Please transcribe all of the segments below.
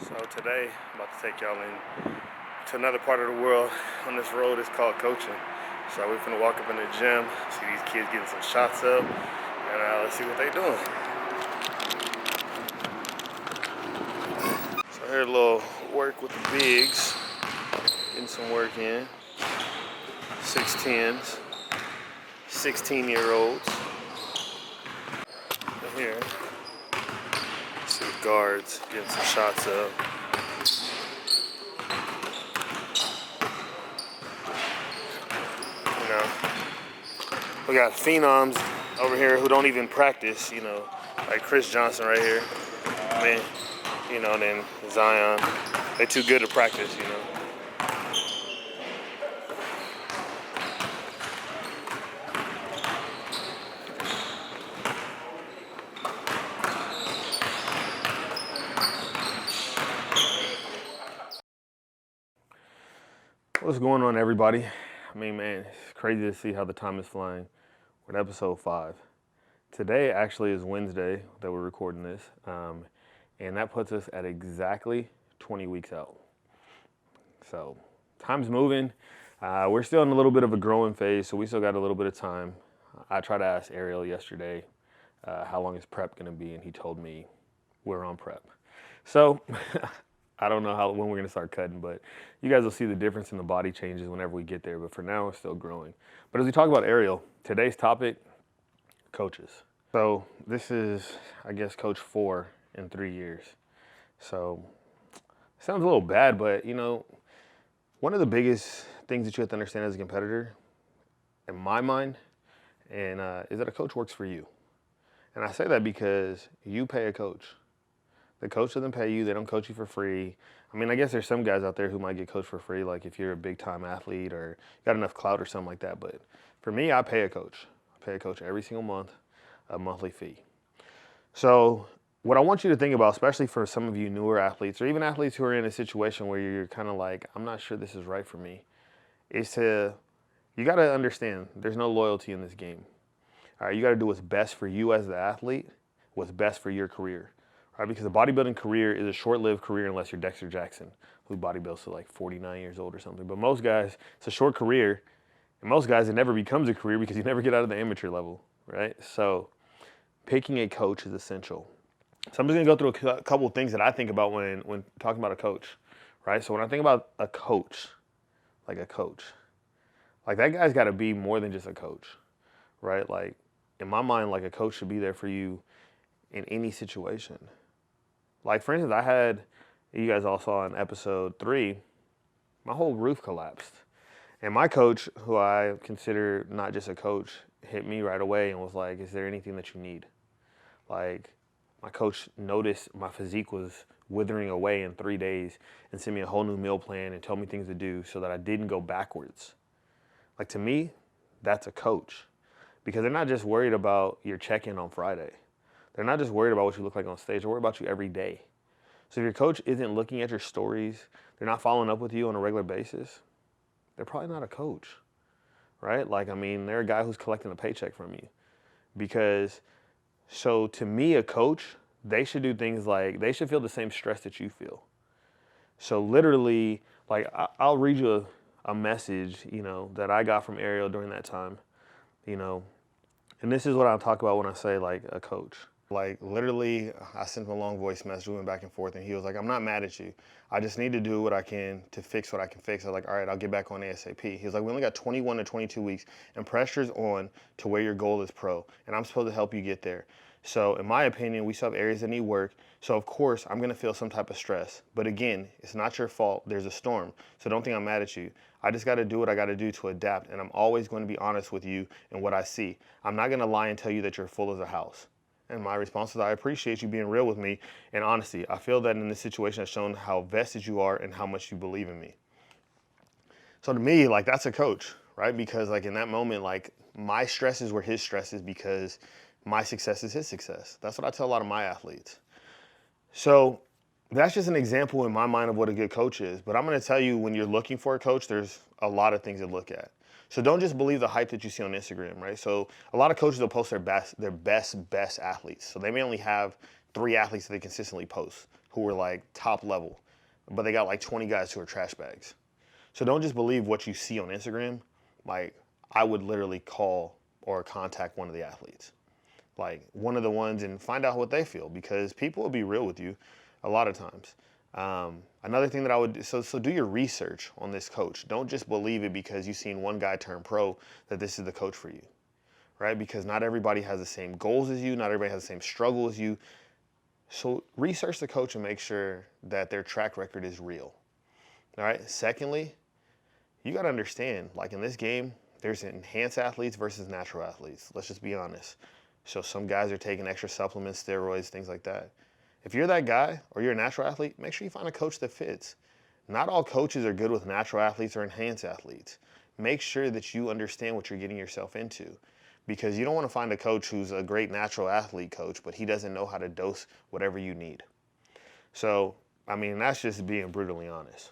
So today, I'm about to take y'all in to another part of the world on this road. It's called coaching. So we're finna walk up in the gym, see these kids getting some shots up, and let's see what they doing. So here a little work with the bigs, getting some work in. 6'10s, 16-year-olds. And here, see the guards getting some shots up. You know, we got phenoms over here who don't even practice, you know, like Chris Johnson right here. I mean, you know, then Zion. They too good to practice, you know. What's going on, everybody? I mean, man, it's crazy to see how the time is flying. We're at episode 5. Today actually is Wednesday that we're recording this, and that puts us at exactly 20 weeks out. So, time's moving. We're still in a little bit of a growing phase, so we still got a little bit of time. I tried to ask Ariel yesterday, how long is prep going to be, and he told me we're on prep. So, I don't know when we're going to start cutting, but you guys will see the difference in the body changes whenever we get there. But for now, we're still growing. But as we talk about Ariel, today's topic, coaches. So this is, I guess, coach 4 in 3 years. So it sounds a little bad, but you know, one of the biggest things that you have to understand as a competitor, in my mind, and is that a coach works for you. And I say that because you pay a coach. The coach doesn't pay you. They don't coach you for free. I mean, I guess there's some guys out there who might get coached for free, like if you're a big-time athlete or got enough clout or something like that. But for me, I pay a coach. I pay a coach every single month, a monthly fee. So what I want you to think about, especially for some of you newer athletes or even athletes who are in a situation where you're kind of like, I'm not sure this is right for me, is you got to understand there's no loyalty in this game. All right, you got to do what's best for you as the athlete, what's best for your career. Right, because a bodybuilding career is a short-lived career unless you're Dexter Jackson, who bodybuilds to like 49 years old or something. But most guys, it's a short career, and most guys, it never becomes a career because you never get out of the amateur level, right? So picking a coach is essential. So I'm just gonna go through a couple of things that I think about when talking about a coach, right? So when I think about a coach, like that guy's gotta be more than just a coach, right? Like in my mind, like a coach should be there for you in any situation. Like, for instance, you guys all saw in episode 3, my whole roof collapsed. And my coach, who I consider not just a coach, hit me right away and was like, is there anything that you need? Like, my coach noticed my physique was withering away in 3 days and sent me a whole new meal plan and told me things to do so that I didn't go backwards. Like, to me, that's a coach. Because they're not just worried about your check-in on Friday. They're not just worried about what you look like on stage. They're worried about you every day. So if your coach isn't looking at your stories, they're not following up with you on a regular basis, they're probably not a coach, right? Like, I mean, they're a guy who's collecting a paycheck from you. So to me, a coach, they should do things like, they should feel the same stress that you feel. So literally, like, I'll read you a message, you know, that I got from Ariel during that time, you know, and this is what I'll talk about when I say, like, a coach. Like, literally, I sent him a long voice message, we went back and forth, and he was like, I'm not mad at you. I just need to do what I can to fix what I can fix. I was like, all right, I'll get back on ASAP. He was like, we only got 21 to 22 weeks, and pressure's on to where your goal is pro, and I'm supposed to help you get there. So, in my opinion, we still have areas that need work. So, of course, I'm going to feel some type of stress. But again, it's not your fault. There's a storm. So, don't think I'm mad at you. I just got to do what I got to do to adapt, and I'm always going to be honest with you and what I see. I'm not going to lie and tell you that you're full as a house. And my response is, I appreciate you being real with me and honesty. I feel that in this situation has shown how vested you are and how much you believe in me. So to me, like, that's a coach, right? Because like in that moment, like, my stresses were his stresses because my success is his success. That's what I tell a lot of my athletes. So that's just an example in my mind of what a good coach is. But I'm going to tell you, when you're looking for a coach, there's a lot of things to look at. So don't just believe the hype that you see on Instagram, right? So a lot of coaches will post their best athletes. So they may only have 3 athletes that they consistently post, who are like top level, but they got like 20 guys who are trash bags. So don't just believe what you see on Instagram. Like, I would literally call or contact one of the athletes, like one of the ones, and find out what they feel, because people will be real with you a lot of times. Another thing that I would, so do your research on this coach. Don't just believe it because you've seen one guy turn pro that this is the coach for you, right? Because not everybody has the same goals as you. Not everybody has the same struggle as you. So research the coach and make sure that their track record is real. All right. Secondly, you got to understand, like in this game, there's enhanced athletes versus natural athletes. Let's just be honest. So some guys are taking extra supplements, steroids, things like that. If you're that guy or you're a natural athlete, make sure you find a coach that fits. Not all coaches are good with natural athletes or enhanced athletes. Make sure that you understand what you're getting yourself into, because you don't want to find a coach who's a great natural athlete coach, but he doesn't know how to dose whatever you need. So, I mean, that's just being brutally honest,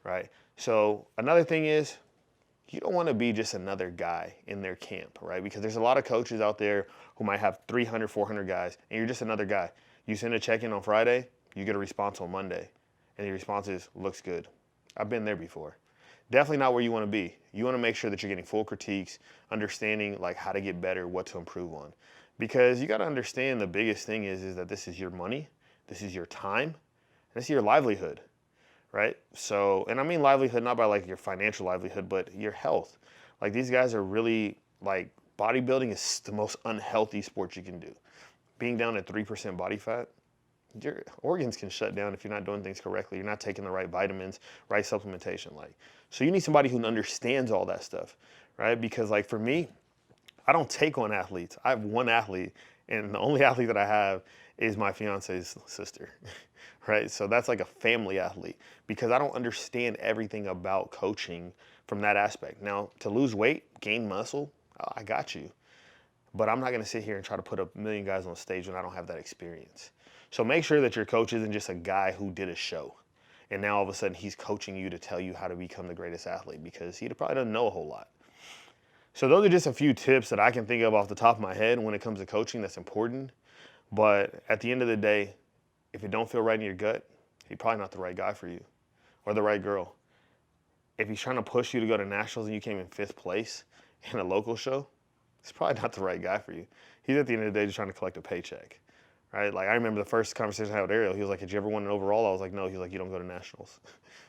right? So another thing is, you don't want to be just another guy in their camp, right? Because there's a lot of coaches out there who might have 300, 400 guys, and you're just another guy. You send a check-in on Friday, you get a response on Monday, and the response is, looks good. I've been there before. Definitely not where you want to be. You want to make sure that you're getting full critiques, understanding like how to get better, what to improve on. Because you got to understand, the biggest thing is that this is your money, this is your time, and this is your livelihood, right? So, and I mean livelihood not by like your financial livelihood, but your health. Like, these guys are really, like, bodybuilding is the most unhealthy sport you can do. Being down at 3% body fat, your organs can shut down if you're not doing things correctly. You're not taking the right vitamins, right supplementation. Like, so you need somebody who understands all that stuff, right? Because like for me, I don't take on athletes. I have one athlete, and the only athlete that I have is my fiance's sister, right? So that's like a family athlete, because I don't understand everything about coaching from that aspect. Now, to lose weight, gain muscle, I got you. But I'm not going to sit here and try to put a million guys on stage when I don't have that experience. So make sure that your coach isn't just a guy who did a show, and now all of a sudden he's coaching you to tell you how to become the greatest athlete, because he probably doesn't know a whole lot. So those are just a few tips that I can think of off the top of my head when it comes to coaching that's important. But at the end of the day, if it don't feel right in your gut, he's probably not the right guy for you, or the right girl. If he's trying to push you to go to nationals and you came in 5th place in a local show, it's probably not the right guy for you. He's at the end of the day just trying to collect a paycheck, right? Like, I remember the first conversation I had with Ariel, he was like, did you ever win an overall? I was like, no. He was like, you don't go to nationals.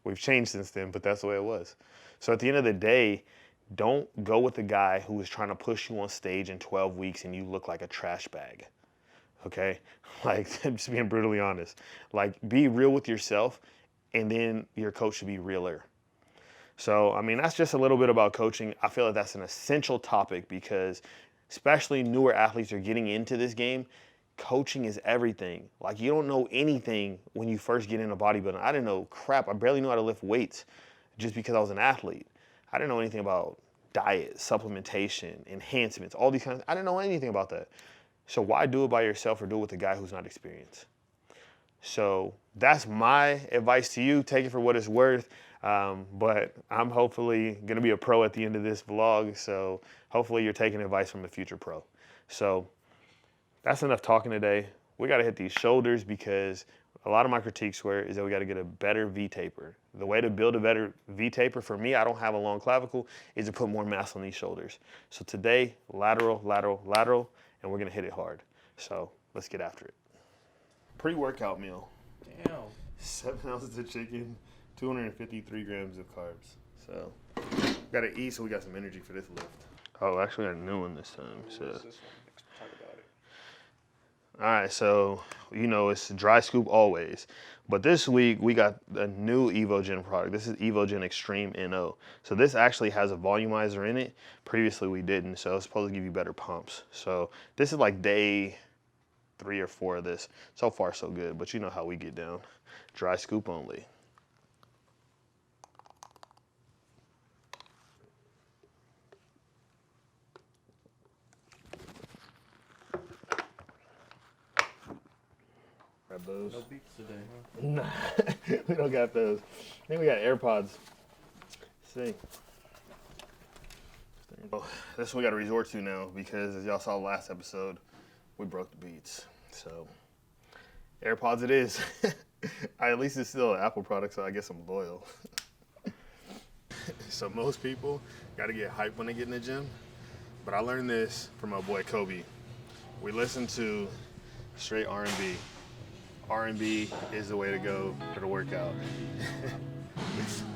We've changed since then, but that's the way it was. So at the end of the day, don't go with the guy who is trying to push you on stage in 12 weeks and you look like a trash bag, okay? Like, just being brutally honest. Like, be real with yourself, and then your coach should be realer. So, I mean, that's just a little bit about coaching. I feel like that's an essential topic, because especially newer athletes are getting into this game. Coaching is everything. Like, you don't know anything when you first get into bodybuilding. I didn't know crap. I barely knew how to lift weights just because I was an athlete. I didn't know anything about diet, supplementation, enhancements, all these kinds. I didn't know anything about that. So why do it by yourself or do it with a guy who's not experienced? So that's my advice to you. Take it for what it's worth. But I'm hopefully going to be a pro at the end of this vlog. So hopefully you're taking advice from a future pro. So that's enough talking today. We got to hit these shoulders, because a lot of my critiques is that we got to get a better V-taper. The way to build a better V-taper, for me, I don't have a long clavicle, is to put more mass on these shoulders. So today, lateral, lateral, lateral, and we're going to hit it hard. So let's get after it. Pre-workout meal. Damn. 7 ounces of chicken, 253 grams of carbs. So got to eat so we got some energy for this lift. Oh, actually got a new one this time. So. What's this one? Talk about it. All right, so you know it's dry scoop always, but this week we got a new Evogen product. This is Evogen Extreme NO. So this actually has a volumizer in it. Previously we didn't, so it's supposed to give you better pumps. So this is like day 3 or 4 of this. So far so good, but you know how we get down. Dry scoop only. Grab those. No beats today, huh? Nah, we don't got those. I think we got AirPods. Let's see. Oh, this is what we got to resort to now, because as y'all saw last episode, we broke the beats. So, AirPods it is. At least it's still an Apple product, so I guess I'm loyal. So most people got to get hyped when they get in the gym, but I learned this from my boy Kobe. We listen to straight R&B. R&B is the way to go for the workout.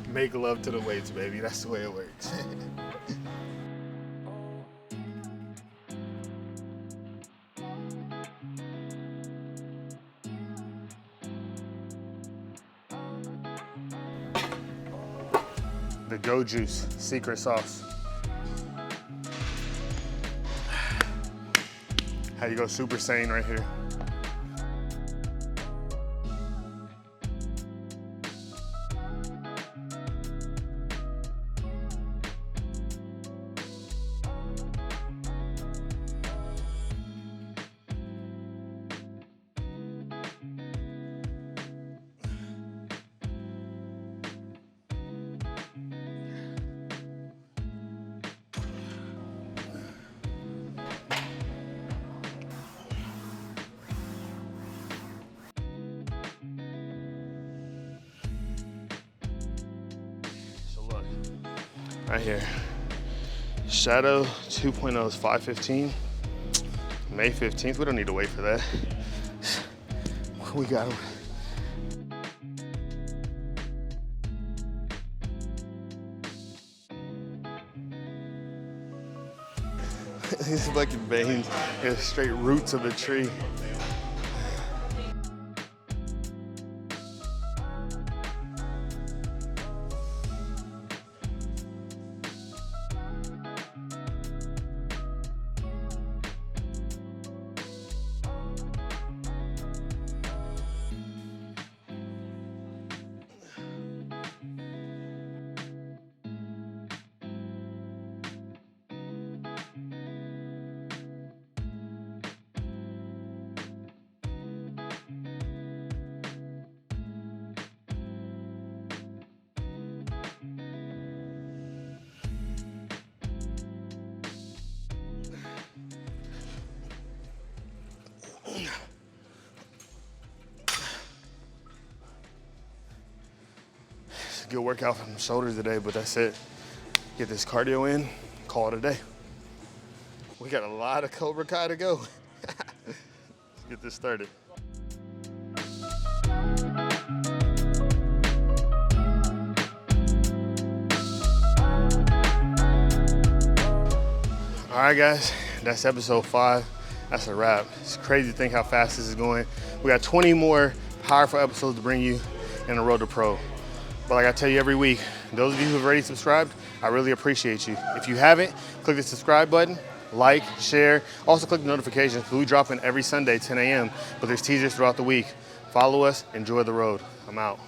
Make love to the weights, baby. That's the way it works. The Go Juice secret sauce. How you go Super Saiyan right here. Right here. Shadow 2.0 is 5/15. May 15th. We don't need to wait for that. We got him. These fucking veins, they're straight roots of the tree. Good workout from the shoulders today, but that's it. Get this cardio in, call it a day. We got a lot of Cobra Kai to go. Let's get this started. All right, guys, that's episode 5. That's a wrap. It's crazy to think how fast this is going. We got 20 more powerful episodes to bring you in the road to pro. But like I tell you every week, those of you who have already subscribed, I really appreciate you. If you haven't, click the subscribe button, like, share. Also click the notifications, because we drop in every Sunday, 10 a.m. But there's teasers throughout the week. Follow us, enjoy the road. I'm out.